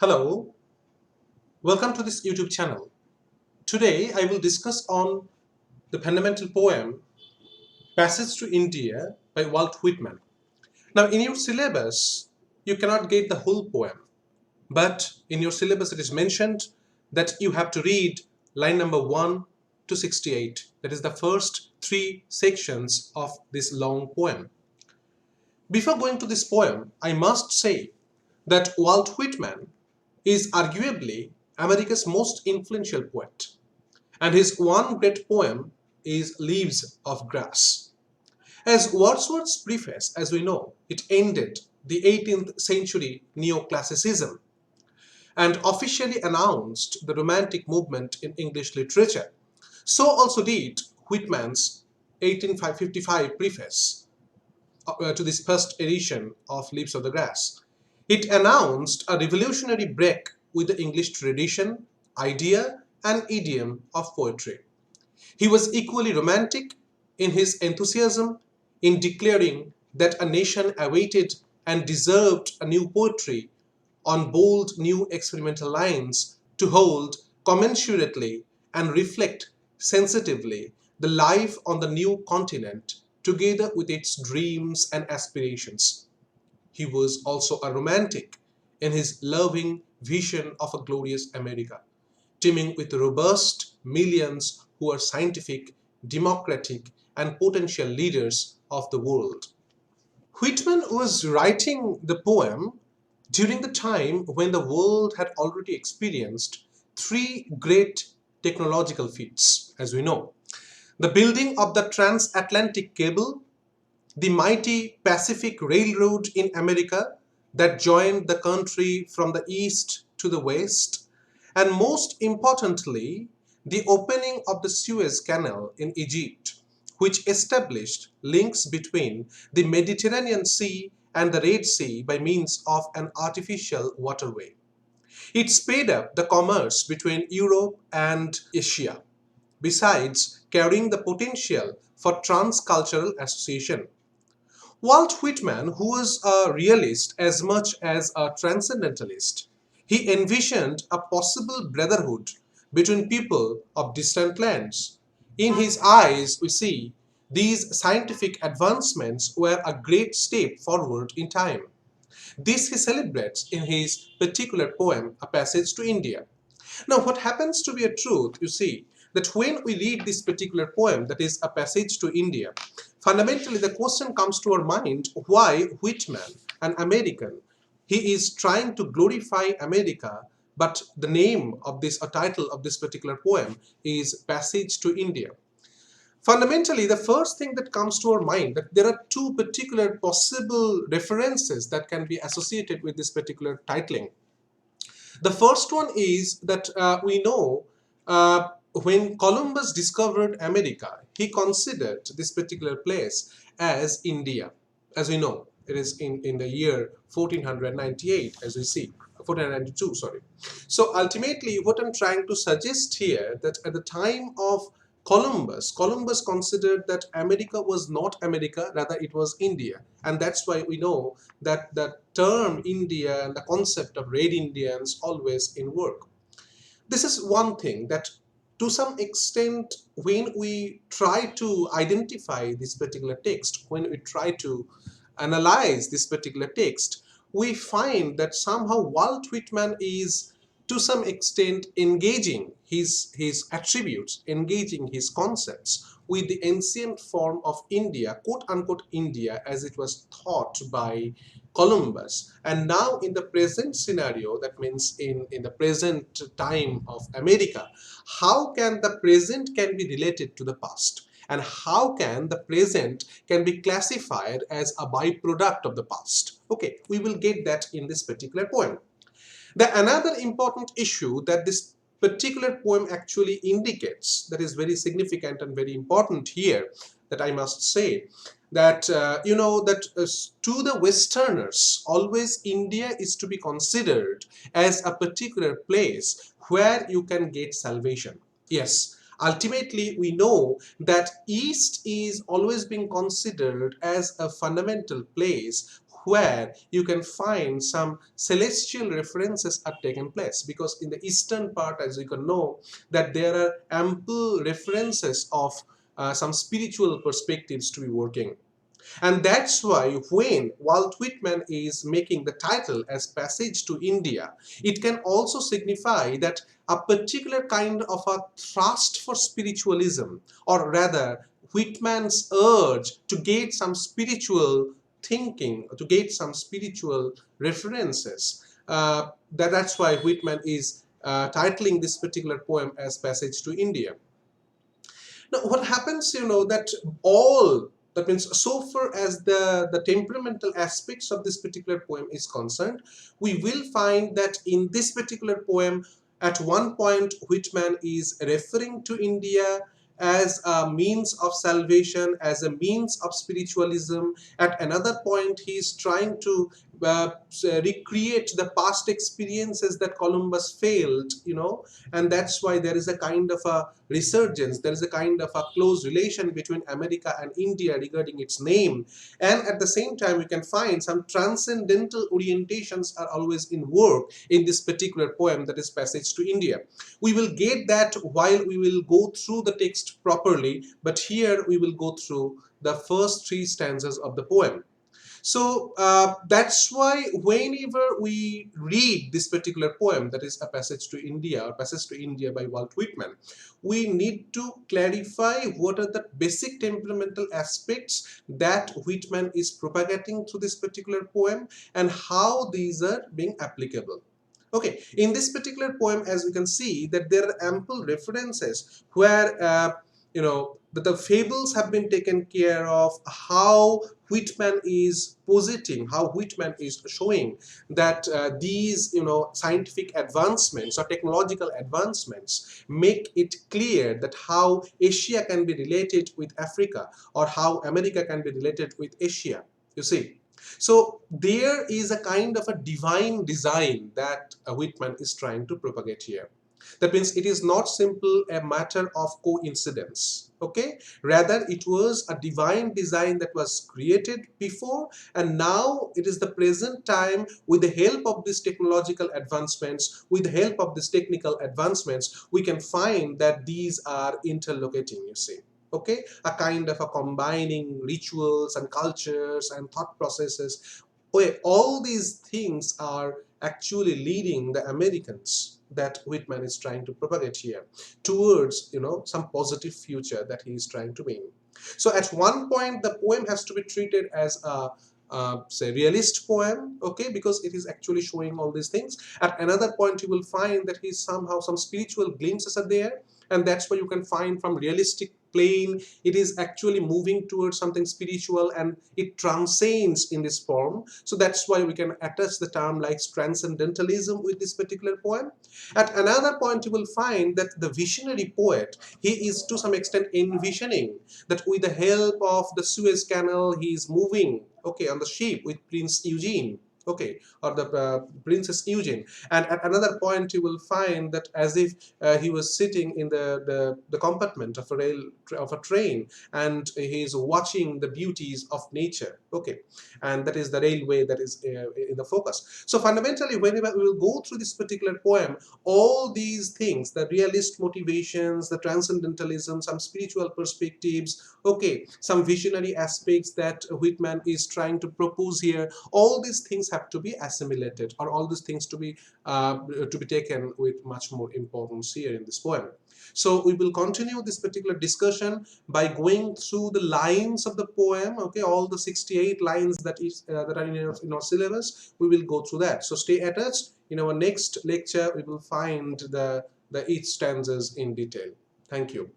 Hello, welcome to this YouTube channel. Today I will discuss on the fundamental poem Passage to India by Walt Whitman. Now in your syllabus you cannot get the whole poem, but in your syllabus it is mentioned that you have to read line number 1 to 68. That is the first three sections of this long poem. Before going to this poem, I must say that Walt Whitman is arguably America's most influential poet, and his one great poem is Leaves of Grass. As Wordsworth's preface, as we know, it ended the 18th century neoclassicism and officially announced the Romantic movement in English literature. So also did Whitman's 1855 preface to this first edition of Leaves of the Grass. It announced a revolutionary break with the English tradition, idea, and idiom of poetry. He was equally romantic in his enthusiasm in declaring that a nation awaited and deserved a new poetry on bold new experimental lines to hold commensurately and reflect sensitively the life on the new continent together with its dreams and aspirations. He was also a romantic in his loving vision of a glorious America, teeming with robust millions who are scientific, democratic, and potential leaders of the world. Whitman was writing the poem during the time when the world had already experienced three great technological feats, as we know. The building of the transatlantic cable, the mighty Pacific Railroad in America that joined the country from the east to the west, and most importantly, the opening of the Suez Canal in Egypt, which established links between the Mediterranean Sea and the Red Sea by means of an artificial waterway. It sped up the commerce between Europe and Asia, besides carrying the potential for transcultural association. Walt Whitman, who was a realist as much as a transcendentalist, he envisioned a possible brotherhood between people of distant lands. In his eyes, we see these scientific advancements were a great step forward in time. This he celebrates in his particular poem, A Passage to India. Now, what happens to be a truth, you see, that when we read this particular poem, that is A Passage to India, fundamentally the question comes to our mind, why Whitman, an American, he is trying to glorify America, but the name of this, a title of this particular poem is Passage to India. Fundamentally, the first thing that comes to our mind that there are two particular possible references that can be associated with this particular titling. The first one is that we know when Columbus discovered America, he considered this particular place as India. As we know, it is in the year 1498, as we see, 1492, sorry. So ultimately, what I'm trying to suggest here that at the time of Columbus considered that America was not America, rather it was India. And that's why we know that the term India and the concept of Red Indians always in work. This is one thing that to some extent when we try to identify this particular text, when we try to analyze this particular text, we find that somehow Walt Whitman is to some extent engaging his attributes, engaging his concepts with the ancient form of India, quote unquote India, as it was thought by Columbus. And now in the present scenario, that means in the present time of America, how can the present can be related to the past? And how can the present can be classified as a byproduct of the past? Okay, we will get that in this particular poem. The another important issue that this particular poem actually indicates, that is very significant and very important here, that I must say, that you know that to the Westerners, always India is to be considered as a particular place where you can get salvation. Yes, ultimately we know that East is always being considered as a fundamental place where you can find some celestial references are taken place, because in the eastern part, as you can know, that there are ample references of some spiritual perspectives to be working. And that's why when Walt Whitman is making the title as Passage to India, it can also signify that a particular kind of a thrust for spiritualism, or rather Whitman's urge to get some spiritual thinking, to get some spiritual references. That's why Whitman is titling this particular poem as Passage to India. Now, what happens, that that means so far as the temperamental aspects of this particular poem is concerned, we will find that in this particular poem, at one point, Whitman is referring to India as a means of salvation, as a means of spiritualism. At another point, he is trying to recreate the past experiences that Columbus failed, and that's why there is a kind of a resurgence, there is a kind of a close relation between America and India regarding its name. And at the same time, we can find some transcendental orientations are always in work in this particular poem, that is Passage to India. We will get that while we will go through the text properly, but here we will go through the first three stanzas of the poem. So that's why whenever we read this particular poem, that is A Passage to India or Passage to India by Walt Whitman, we need to clarify what are the basic temperamental aspects that Whitman is propagating through this particular poem and how these are being applicable. Okay, in this particular poem, as we can see, that there are ample references where that the fables have been taken care of, how Whitman is positing, how Whitman is showing that these scientific advancements or technological advancements make it clear that how Asia can be related with Africa, or how America can be related with Asia, you see. So there is a kind of a divine design that Whitman is trying to propagate here. That means it is not simple a matter of coincidence, okay? Rather, it was a divine design that was created before, and now it is the present time, with the help of these technological advancements, with the help of these technical advancements, we can find that these are interlocuting, you see. Okay, a kind of a combining rituals and cultures and thought processes. Okay, all these things are actually leading the Americans that Whitman is trying to propagate here towards some positive future that he is trying to bring. So at one point, the poem has to be treated as a say realist poem, okay, because it is actually showing all these things. At another point, you will find that he's somehow some spiritual glimpses are there, and that's why you can find from realistic plane it is actually moving towards something spiritual, and it transcends in this form. So that's why we can attach the term like transcendentalism with this particular poem. At another point, you will find that the visionary poet, he is to some extent envisioning that with the help of the Suez Canal, he is moving, okay, on the ship with Prince Eugene, okay, or the Princess Eugene. And at another point, you will find that as if he was sitting in the compartment of a train, and he is watching the beauties of nature, okay, and that is the railway that is in the focus. So fundamentally, whenever we will go through this particular poem, all these things, the realist motivations, the transcendentalism, some spiritual perspectives, okay, some visionary aspects that Whitman is trying to propose here, all these things have to be assimilated, or all these things to be taken with much more importance here in this poem. So we will continue this particular discussion by going through the lines of the poem, okay, all the 68 lines that are in our syllabus. We will go through that. So stay attached. In our next lecture, we will find the each stanzas in detail. Thank you.